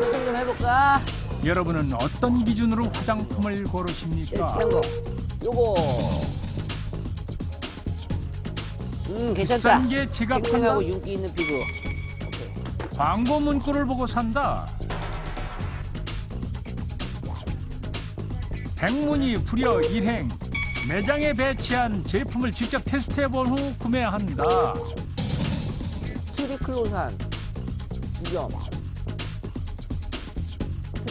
소통 좀 해볼까? 여러분은 어떤 기준으로 화장품을 고르십니까? 비싼 거. 요거. 괜찮다. 비싼 게 지갑한다. 탱탱하고 윤기 있는 피부. 광고 문구를 보고 산다. 백문이 불여 일행. 매장에 배치한 제품을 직접 테스트해본 후 구매한다. 트리클로산. 주겸.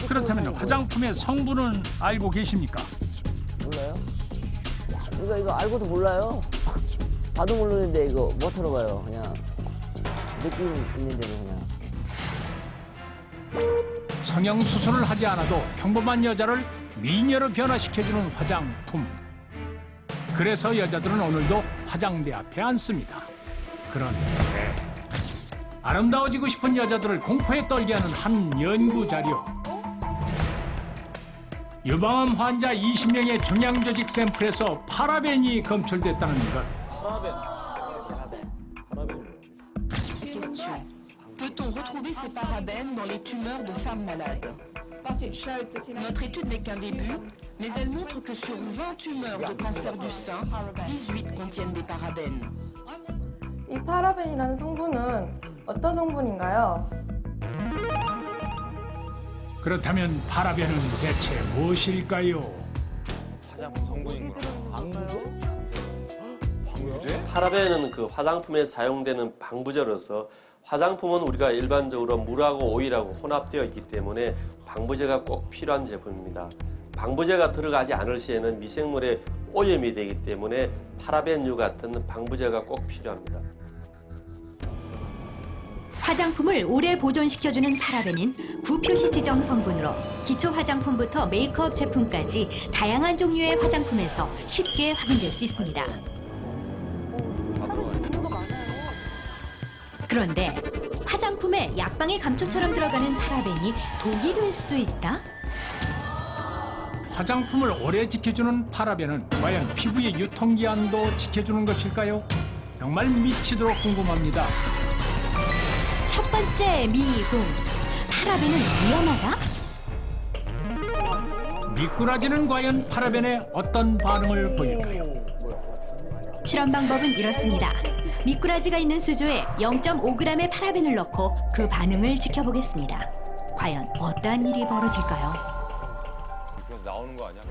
그렇다면 화장품의 성분은 알고 계십니까? 몰라요? 이거 알고도 몰라요. 봐도 모르는데 이거 뭐 털어봐요. 그냥 느낌 있는 대로 그냥. 성형수술을 하지 않아도 평범한 여자를 미녀로 변화시켜주는 화장품. 그래서 여자들은 오늘도 화장대 앞에 앉습니다. 그런데 아름다워지고 싶은 여자들을 공포에 떨게 하는 한 연구 자료. 유방암 환자 20명의 종양조직 샘플에서 파라벤이 검출됐다는 것. Peut-on retrouver ces parabènes dans les tumeurs de femmes malades? Notre étude n'est qu'un début, mais elle montre que sur 20 tumeurs de cancer du sein, 18 contiennent des parabènes. 이 파라벤이라는 성분은 어떤 성분인가요? 그렇다면 파라벤은 대체 무엇일까요? 화장품 성분이구나. 방부제? 파라벤은 그 화장품에 사용되는 방부제로서 화장품은 우리가 일반적으로 물하고 오일하고 혼합되어 있기 때문에 방부제가 꼭 필요한 제품입니다. 방부제가 들어가지 않을 시에는 미생물에 오염이 되기 때문에 파라벤류 같은 방부제가 꼭 필요합니다. 화장품을 오래 보존시켜주는 파라벤은 구표시 지정 성분으로 기초 화장품부터 메이크업 제품까지 다양한 종류의 화장품에서 쉽게 확인될 수 있습니다. 그런데 화장품에 약방의 감초처럼 들어가는 파라벤이 독이 될 수 있다? 화장품을 오래 지켜주는 파라벤은 과연 피부의 유통기한도 지켜주는 것일까요? 정말 미치도록 궁금합니다. 첫 번째 미궁. 파라벤은 위험하다? 미꾸라지는 과연 파라벤에 어떤 반응을 보일까요? 실험 방법은 이렇습니다. 미꾸라지가 있는 수조에 0.5g의 파라벤을 넣고 그 반응을 지켜보겠습니다. 과연 어떠한 일이 벌어질까요? 나오는 거 아니야?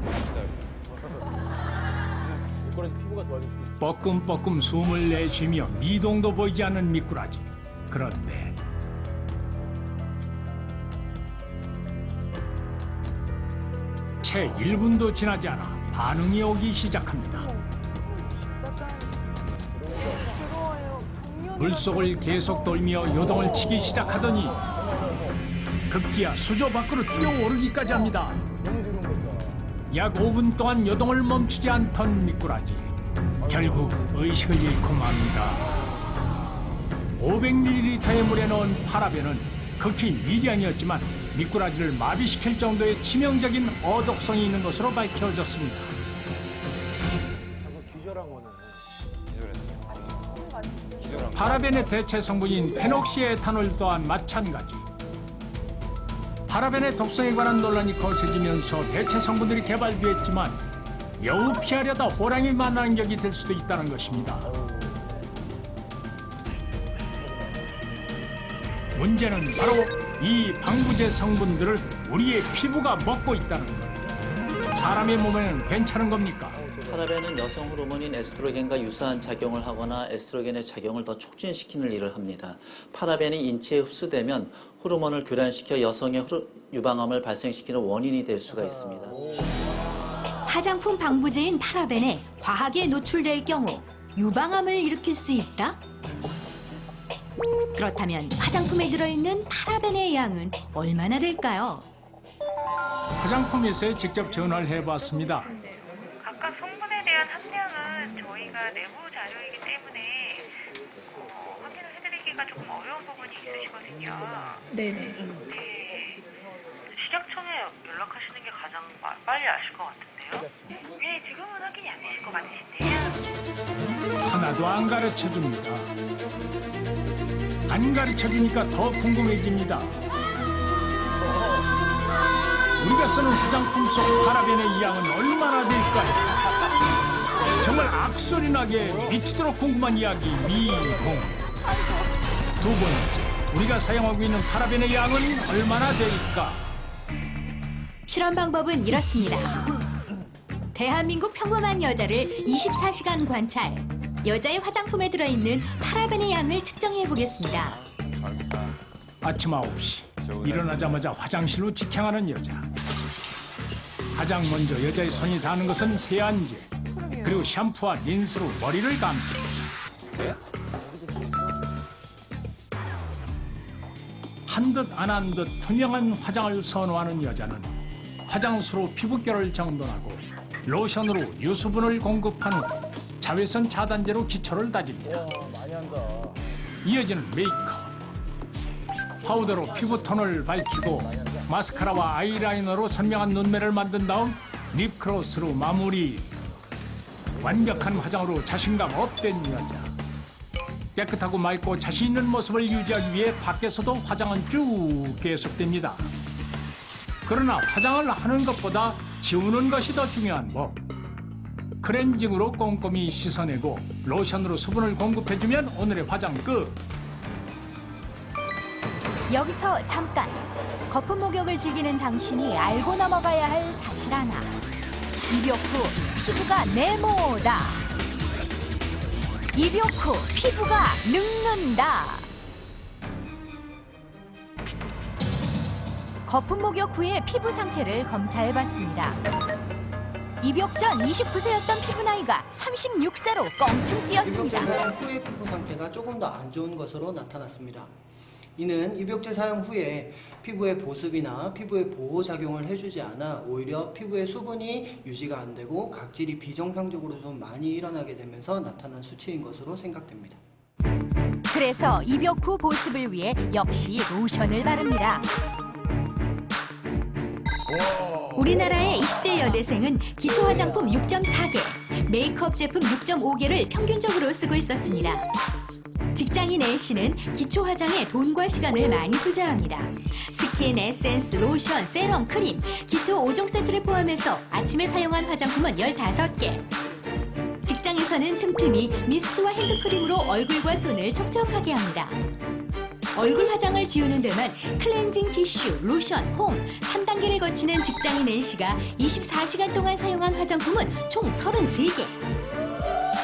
미꾸라지 피부가 좋아질 수 있어. 뻐끔뻐끔 숨을 내쉬며 미동도 보이지 않는 미꾸라지. 그런데 채 1분도 지나지 않아 반응이 오기 시작합니다. 물속을 계속 돌며 요동을 치기 시작하더니 급기야 수조 밖으로 뛰어오르기까지 합니다. 약 5분 동안 요동을 멈추지 않던 미꾸라지. 결국 의식을 잃고 맙니다. 500ml의 물에 넣은 파라벤은 극히 미량이었지만 미꾸라지를 마비시킬 정도의 치명적인 어독성이 있는 것으로 밝혀졌습니다. 파라벤의 대체 성분인 페녹시에탄올 또한 마찬가지. 파라벤의 독성에 관한 논란이 거세지면서 대체 성분들이 개발되었지만 여우 피하려다 호랑이 만나는 격이 될 수도 있다는 것입니다. 문제는 바로 이 방부제 성분들을 우리의 피부가 먹고 있다는 것. 사람의 몸에는 괜찮은 겁니까? 파라벤은 여성 호르몬인 에스트로겐과 유사한 작용을 하거나 에스트로겐의 작용을 더 촉진시키는 일을 합니다. 파라벤이 인체에 흡수되면 호르몬을 교란시켜 여성의 유방암을 발생시키는 원인이 될 수가 있습니다. 화장품 방부제인 파라벤에 과하게 노출될 경우 유방암을 일으킬 수 있다? 그렇다면 화장품에 들어있는 파라벤의 양은 얼마나 될까요? 화장품 회사에 직접 전화를 해봤습니다. 각각 성분에 대한 함량은 저희가 내부 자료이기 때문에 확인을 해드리기가 조금 어려운 부분이 있으시거든요. 네네. 네. 식약청에 연락하시는 게 가장 빨리 아실 것 같은데요. 네, 지금은 확인이 안 되실 것 같으신데요. 하나도 안 가르쳐줍니다. 안 가르쳐주니까 더 궁금해집니다. 우리가 쓰는 화장품 속 파라벤의 양은 얼마나 될까요? 정말 악소리 나게 미치도록 궁금한 이야기 미공. 두 번째, 우리가 사용하고 있는 파라벤의 양은 얼마나 될까? 실험 방법은 이렇습니다. 대한민국 평범한 여자를 24시간 관찰. 여자의 화장품에 들어있는 파라벤의 양을 측정해 보겠습니다. 아침 9시, 일어나자마자 화장실로 직행하는 여자. 가장 먼저 여자의 손이 닿는 것은 세안제, 그리고 샴푸와 린스로 머리를 감습니다. 한 듯 안 한 듯 투명한 화장을 선호하는 여자는 화장수로 피부결을 정돈하고 로션으로 유수분을 공급한 후 자외선 차단제로 기초를 다집니다. 많이 한다. 이어지는 메이크업. 파우더로 피부톤을 밝히고 마스카라와 아이라이너로 선명한 눈매를 만든 다음 립크로스로 마무리. 완벽한 화장으로 자신감 업된 여자. 깨끗하고 맑고 자신 있는 모습을 유지하기 위해 밖에서도 화장은 쭉 계속됩니다. 그러나 화장을 하는 것보다 지우는 것이 더 중요한 법. 클렌징으로 꼼꼼히 씻어내고 로션으로 수분을 공급해주면 오늘의 화장 끝. 여기서 잠깐. 거품 목욕을 즐기는 당신이 알고 넘어가야 할 사실 하나. 입욕 후 피부가 네모다. 입욕 후 피부가 늙는다. 거품 목욕 후의 피부 상태를 검사해봤습니다. 입욕 전 29세였던 피부 나이가 36세로 껑충 뛰었습니다. 후의 피부 상태가 조금 더 안 좋은 것으로 나타났습니다. 이는 입욕제 사용 후에 피부의 보습이나 피부의 보호 작용을 해주지 않아 오히려 피부의 수분이 유지가 안 되고 각질이 비정상적으로 좀 많이 일어나게 되면서 나타난 수치인 것으로 생각됩니다. 그래서 입욕 후 보습을 위해 역시 로션을 바릅니다. 우리나라의 20대 여대생은 기초 화장품 6.4개, 메이크업 제품 6.5개를 평균적으로 쓰고 있었습니다. 직장인 A씨는 기초 화장에 돈과 시간을 많이 투자합니다. 스킨, 에센스, 로션, 세럼, 크림, 기초 5종 세트를 포함해서 아침에 사용한 화장품은 15개. 직장에서는 틈틈이 미스트와 핸드크림으로 얼굴과 손을 촉촉하게 합니다. 얼굴 화장을 지우는 데만 클렌징 티슈, 로션, 폼 3단계를 거치는 직장인 A씨가 24시간 동안 사용한 화장품은 총 33개.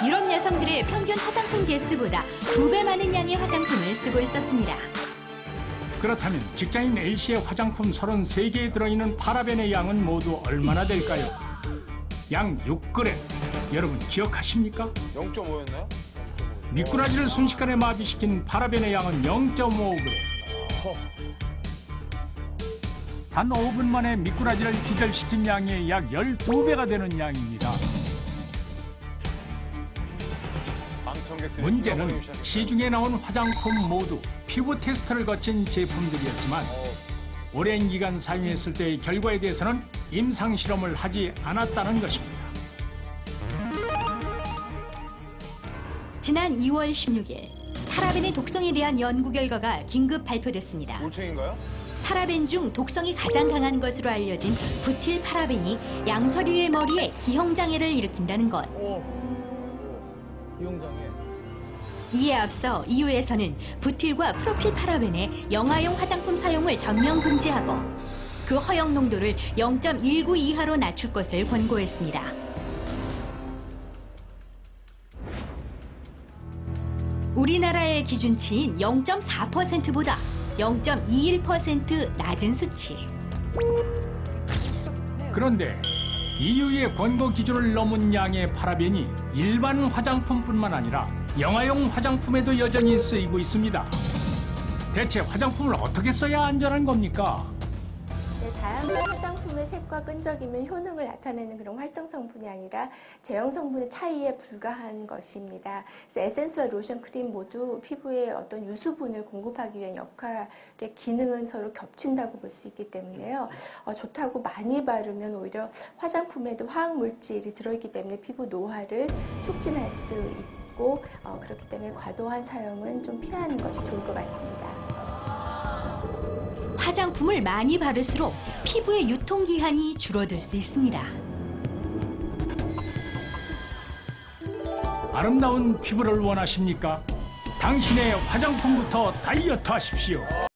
유럽 여성들의 평균 화장품 개수보다 2배 많은 양의 화장품을 쓰고 있었습니다. 그렇다면 직장인 A씨의 화장품 33개에 들어있는 파라벤의 양은 모두 얼마나 될까요? 양 6g. 여러분 기억하십니까? 0.5였나요? 미꾸라지를 순식간에 마비시킨 파라벤의 양은 0.5g. 단 5분 만에 미꾸라지를 기절시킨 양의 약 12배가 되는 양입니다. 문제는 시중에 나온 화장품 모두 피부 테스트를 거친 제품들이었지만 오랜 기간 사용했을 때의 결과에 대해서는 임상실험을 하지 않았다는 것입니다. 지난 2월 16일 파라벤의 독성에 대한 연구 결과가 긴급 발표됐습니다. 올챙인가요? 파라벤 중 독성이 가장 강한 것으로 알려진 부틸 파라벤이 양서류의 머리에 기형장애를 일으킨다는 것. 기형장애. 이에 앞서 EU에서는 부틸과 프로필 파라벤의 영아용 화장품 사용을 전면 금지하고 그 허용 농도를 0.19 이하로 낮출 것을 권고했습니다. 우리나라의 기준치인 0.4%보다 0.21% 낮은 수치. 그런데 EU의 권고 기준을 넘은 양의 파라벤이 일반 화장품뿐만 아니라 영아용 화장품에도 여전히 쓰이고 있습니다. 대체 화장품을 어떻게 써야 안전한 겁니까? 네, 다양한 화장품의 색과 끈적임은 효능을 나타내는 그런 활성 성분이 아니라 제형 성분의 차이에 불과한 것입니다. 그래서 에센스와 로션, 크림 모두 피부에 어떤 유수분을 공급하기 위한 역할의 기능은 서로 겹친다고 볼 수 있기 때문에요. 좋다고 많이 바르면 오히려 화장품에도 화학 물질이 들어있기 때문에 피부 노화를 촉진할 수 있고 그렇기 때문에 과도한 사용은 좀 피하는 것이 좋을 것 같습니다. 화장품을 많이 바를수록 피부의 유통기한이 줄어들 수 있습니다. 아름다운 피부를 원하십니까? 당신의 화장품부터 다이어트 하십시오.